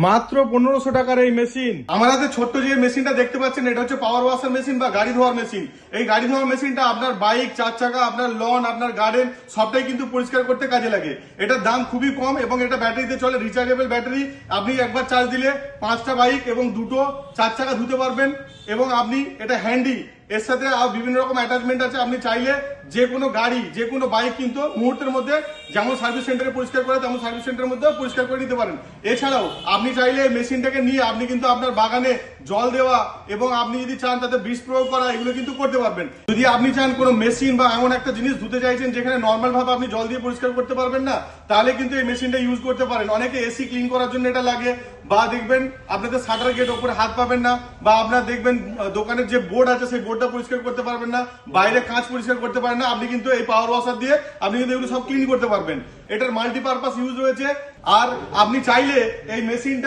মাত্র 1500 টাকার এই মেশিন। আমার হাতে ছোট্ট যে মেশিনটা দেখতে পাচ্ছেন, এটা হচ্ছে পাওয়ার ওয়াশার মেশিন বা গাড়ি ধোয়ার মেশিন। এই গাড়ি ধোয়ার মেশিনটা আপনার বাইক, চার চাকা, আপনার লন, আপনার গার্ডেন সবটাই কিন্তু পরিষ্কার করতে কাজে লাগে। এটার দাম খুবই কম এবং এটা ব্যাটারিতে চলে, রিচার্জেবল ব্যাটারি। আপনি একবার চার্জ দিলে 5টা বাইক এবং 2টো চার চাকা ধুতে পারবেন। এবং আপনি এটা হ্যান্ডি, এর সাথে বিভিন্ন রকম অ্যাটাচমেন্ট আছে। আপনি চাইলে যে কোনো গাড়ি, যে কোনো বাইক কিন্তু মুহূর্তের মধ্যে যেমন সার্ভিস সেন্টারে পরিষ্কার করে তেমন সার্ভিস সেন্টারের মধ্যেও পরিষ্কার করে নিতে পারেন। এছাড়াও আপনি চাইলে মেশিনটাকে নিয়ে আপনি কিন্তু আপনার বাগানে জল দেওয়া এবং আপনি যদি চান তাতে বিষ প্রয়োগ করা, এগুলো কিন্তু করতে পারবেন। যদি আপনি চান কোনো মেশিন বা এমন একটা জিনিস ধুতে চাইছেন যেখানে নর্মাল ভাবে আপনি জল দিয়ে পরিষ্কার করতে পারবেন না, তাহলে কিন্তু এই মেশিনটা ইউজ করতে পারেন। অনেকে এসি ক্লিন করার জন্য এটা লাগে, বা দেখবেন আপনাদের শাটার গেট ওপরে হাত পাবেন না, বা আপনার দেখবেন দোকানের যে বোর্ড আছে সেই বোর্ডটা পরিষ্কার করতে পারবেন না, বাইরে কাঁচ পরিষ্কার করতে পারেন না। আপনি কিন্তু এই পাওয়ার ওয়াশার দিয়ে আপনি কিন্তু এগুলো সব ক্লিন করতে পারবেন। এটার মাল্টিপারপাস ইউজ রয়েছে। আর আপনি চাইলে এই মেশিনটা